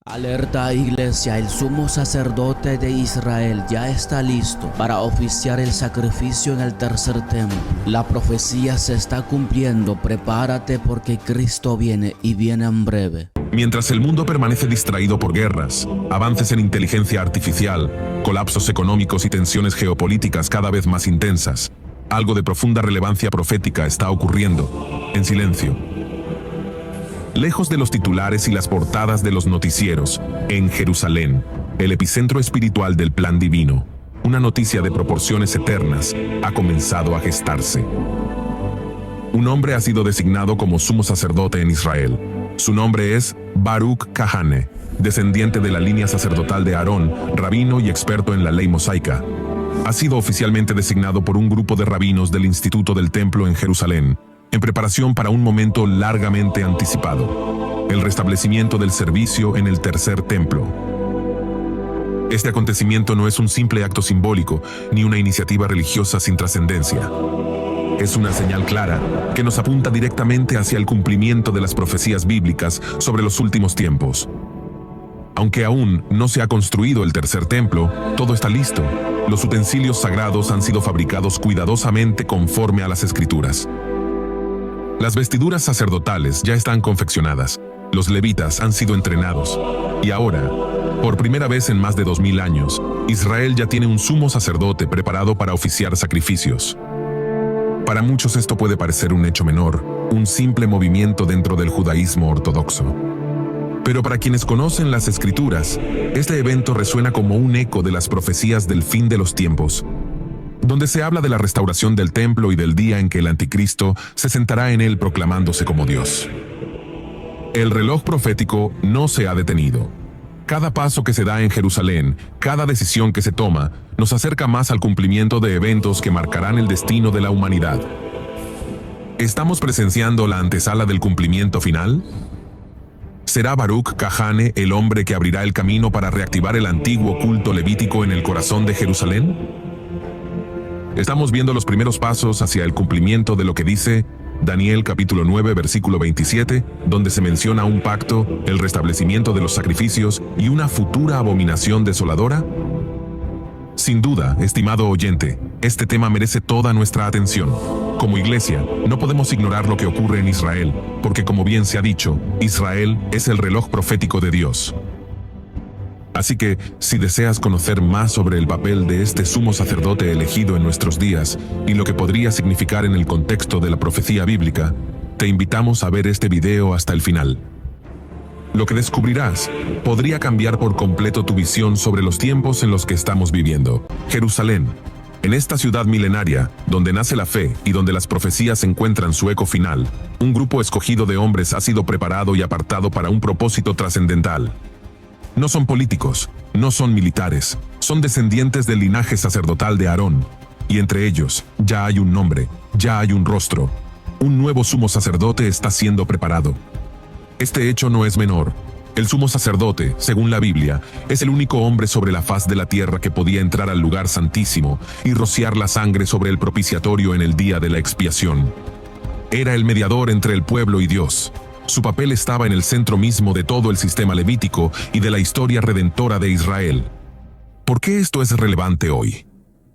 Alerta Iglesia, el sumo sacerdote de Israel ya está listo para oficiar el sacrificio en el tercer templo. La profecía se está cumpliendo, prepárate porque Cristo viene y viene en breve. Mientras el mundo permanece distraído por guerras, avances en inteligencia artificial, colapsos económicos y tensiones geopolíticas cada vez más intensas, algo de profunda relevancia profética está ocurriendo, en silencio. Lejos de los titulares y las portadas de los noticieros, en Jerusalén, el epicentro espiritual del plan divino, una noticia de proporciones eternas ha comenzado a gestarse. Un hombre ha sido designado como sumo sacerdote en Israel. Su nombre es Baruch Kahane, descendiente de la línea sacerdotal de Aarón, rabino y experto en la ley mosaica. Ha sido oficialmente designado por un grupo de rabinos del Instituto del Templo en Jerusalén, en preparación para un momento largamente anticipado, el restablecimiento del servicio en el tercer templo. Este acontecimiento no es un simple acto simbólico, ni una iniciativa religiosa sin trascendencia. Es una señal clara que nos apunta directamente hacia el cumplimiento de las profecías bíblicas sobre los últimos tiempos. Aunque aún no se ha construido el tercer templo, todo está listo. Los utensilios sagrados han sido fabricados cuidadosamente conforme a las Escrituras. Las vestiduras sacerdotales ya están confeccionadas, los levitas han sido entrenados, y ahora, por primera vez en más de 2000 años, Israel ya tiene un sumo sacerdote preparado para oficiar sacrificios. Para muchos esto puede parecer un hecho menor, un simple movimiento dentro del judaísmo ortodoxo. Pero para quienes conocen las Escrituras, este evento resuena como un eco de las profecías del fin de los tiempos, donde se habla de la restauración del templo y del día en que el anticristo se sentará en él proclamándose como Dios. El reloj profético no se ha detenido. Cada paso que se da en Jerusalén, cada decisión que se toma, nos acerca más al cumplimiento de eventos que marcarán el destino de la humanidad. ¿Estamos presenciando la antesala del cumplimiento final? ¿Será Baruch Kahane el hombre que abrirá el camino para reactivar el antiguo culto levítico en el corazón de Jerusalén? Estamos viendo los primeros pasos hacia el cumplimiento de lo que dice Daniel capítulo 9 versículo 27, donde se menciona un pacto, el restablecimiento de los sacrificios y una futura abominación desoladora. Sin duda, estimado oyente, este tema merece toda nuestra atención. Como iglesia, no podemos ignorar lo que ocurre en Israel, porque como bien se ha dicho, Israel es el reloj profético de Dios. Así que, si deseas conocer más sobre el papel de este sumo sacerdote elegido en nuestros días y lo que podría significar en el contexto de la profecía bíblica, te invitamos a ver este video hasta el final. Lo que descubrirás podría cambiar por completo tu visión sobre los tiempos en los que estamos viviendo. Jerusalén, en esta ciudad milenaria, donde nace la fe y donde las profecías encuentran su eco final, un grupo escogido de hombres ha sido preparado y apartado para un propósito trascendental. No son políticos, no son militares, son descendientes del linaje sacerdotal de Aarón. Y entre ellos, ya hay un nombre, ya hay un rostro. Un nuevo sumo sacerdote está siendo preparado. Este hecho no es menor. El sumo sacerdote, según la Biblia, es el único hombre sobre la faz de la tierra que podía entrar al lugar santísimo y rociar la sangre sobre el propiciatorio en el día de la expiación. Era el mediador entre el pueblo y Dios. Su papel estaba en el centro mismo de todo el sistema levítico y de la historia redentora de Israel. ¿Por qué esto es relevante hoy?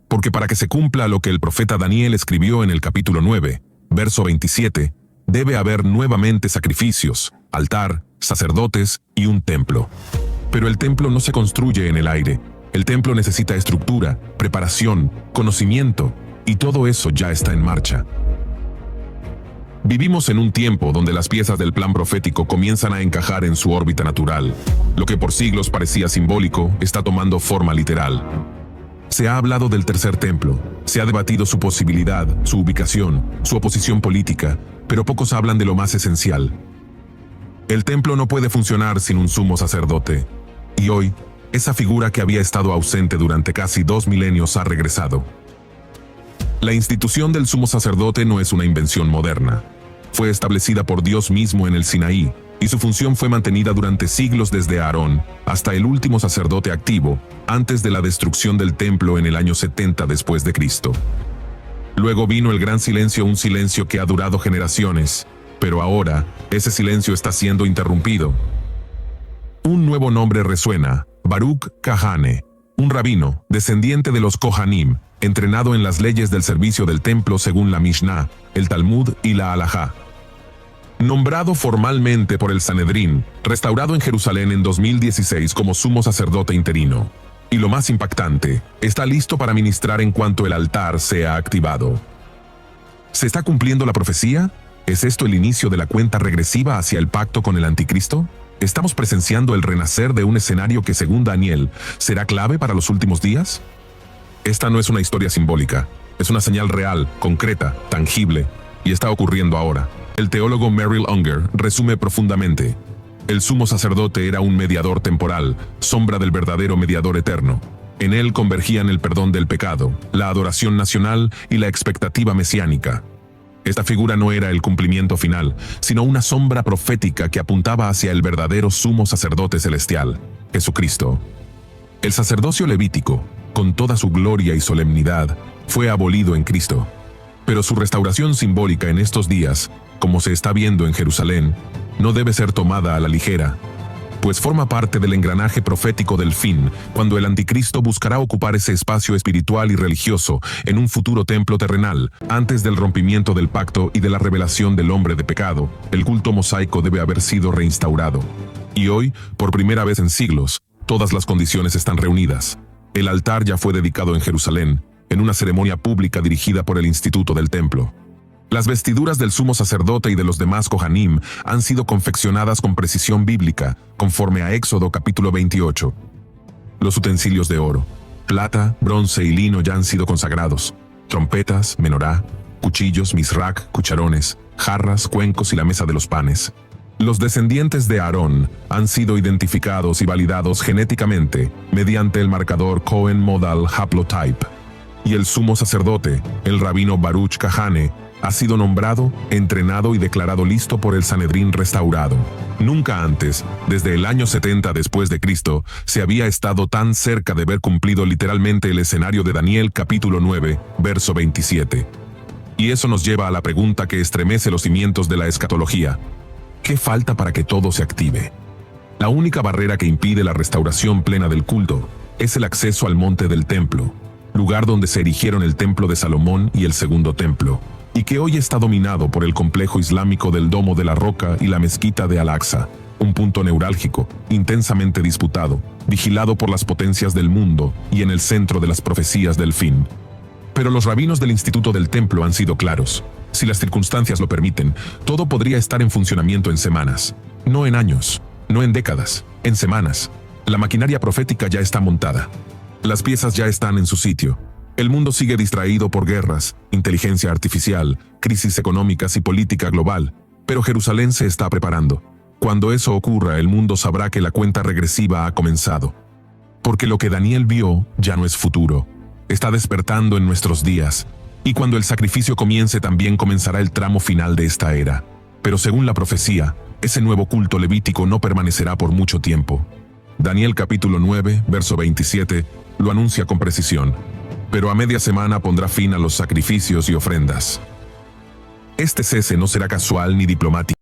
Porque para que se cumpla lo que el profeta Daniel escribió en el capítulo 9, verso 27, debe haber nuevamente sacrificios, altar, sacerdotes y un templo. Pero el templo no se construye en el aire. El templo necesita estructura, preparación, conocimiento, y todo eso ya está en marcha. Vivimos en un tiempo donde las piezas del plan profético comienzan a encajar en su órbita natural. Lo que por siglos parecía simbólico está tomando forma literal. Se ha hablado del tercer templo, se ha debatido su posibilidad, su ubicación, su oposición política, pero pocos hablan de lo más esencial. El templo no puede funcionar sin un sumo sacerdote. Y hoy, esa figura que había estado ausente durante casi 2 milenios ha regresado. La institución del sumo sacerdote no es una invención moderna. Fue establecida por Dios mismo en el Sinaí, y su función fue mantenida durante siglos desde Aarón hasta el último sacerdote activo, antes de la destrucción del templo en el año 70 después de Cristo. Luego vino el gran silencio, un silencio que ha durado generaciones, pero ahora ese silencio está siendo interrumpido. Un nuevo nombre resuena: Baruch Kahane, un rabino, descendiente de los Kohanim, entrenado en las leyes del servicio del templo según la Mishnah, el Talmud y la Halajá. Nombrado formalmente por el Sanedrín, restaurado en Jerusalén en 2016 como sumo sacerdote interino. Y lo más impactante, está listo para ministrar en cuanto el altar sea activado. ¿Se está cumpliendo la profecía? ¿Es esto el inicio de la cuenta regresiva hacia el pacto con el anticristo? ¿Estamos presenciando el renacer de un escenario que, según Daniel, será clave para los últimos días? Esta no es una historia simbólica, es una señal real, concreta, tangible, y está ocurriendo ahora. El teólogo Merrill Unger resume profundamente: el sumo sacerdote era un mediador temporal, sombra del verdadero mediador eterno. En él convergían el perdón del pecado, la adoración nacional y la expectativa mesiánica. Esta figura no era el cumplimiento final, sino una sombra profética que apuntaba hacia el verdadero sumo sacerdote celestial, Jesucristo. El sacerdocio levítico, con toda su gloria y solemnidad, fue abolido en Cristo. Pero su restauración simbólica en estos días, como se está viendo en Jerusalén, no debe ser tomada a la ligera, pues forma parte del engranaje profético del fin, cuando el anticristo buscará ocupar ese espacio espiritual y religioso en un futuro templo terrenal. Antes del rompimiento del pacto y de la revelación del hombre de pecado, el culto mosaico debe haber sido reinstaurado. Y hoy, por primera vez en siglos, todas las condiciones están reunidas. El altar ya fue dedicado en Jerusalén, en una ceremonia pública dirigida por el Instituto del Templo. Las vestiduras del sumo sacerdote y de los demás Kohanim han sido confeccionadas con precisión bíblica, conforme a Éxodo capítulo 28. Los utensilios de oro, plata, bronce y lino ya han sido consagrados. Trompetas, menorá, cuchillos, misrac, cucharones, jarras, cuencos y la mesa de los panes. Los descendientes de Aarón han sido identificados y validados genéticamente mediante el marcador Cohen Modal Haplotype. Y el sumo sacerdote, el rabino Baruch Kahane, ha sido nombrado, entrenado y declarado listo por el Sanedrín restaurado. Nunca antes, desde el año 70 después de Cristo, se había estado tan cerca de ver cumplido literalmente el escenario de Daniel capítulo 9, verso 27. Y eso nos lleva a la pregunta que estremece los cimientos de la escatología: ¿qué falta para que todo se active? La única barrera que impide la restauración plena del culto es el acceso al monte del templo, lugar donde se erigieron el templo de Salomón y el segundo templo, y que hoy está dominado por el complejo islámico del Domo de la Roca y la mezquita de Al-Aqsa, un punto neurálgico, intensamente disputado, vigilado por las potencias del mundo y en el centro de las profecías del fin. Pero los rabinos del Instituto del Templo han sido claros: si las circunstancias lo permiten, todo podría estar en funcionamiento en semanas, no en años, no en décadas, en semanas. La maquinaria profética ya está montada. Las piezas ya están en su sitio. El mundo sigue distraído por guerras, inteligencia artificial, crisis económicas y política global, pero Jerusalén se está preparando. Cuando eso ocurra, el mundo sabrá que la cuenta regresiva ha comenzado. Porque lo que Daniel vio ya no es futuro, está despertando en nuestros días, y cuando el sacrificio comience también comenzará el tramo final de esta era. Pero según la profecía, ese nuevo culto levítico no permanecerá por mucho tiempo. Daniel capítulo 9, verso 27, lo anuncia con precisión: pero a media semana pondrá fin a los sacrificios y ofrendas. Este cese no será casual ni diplomático.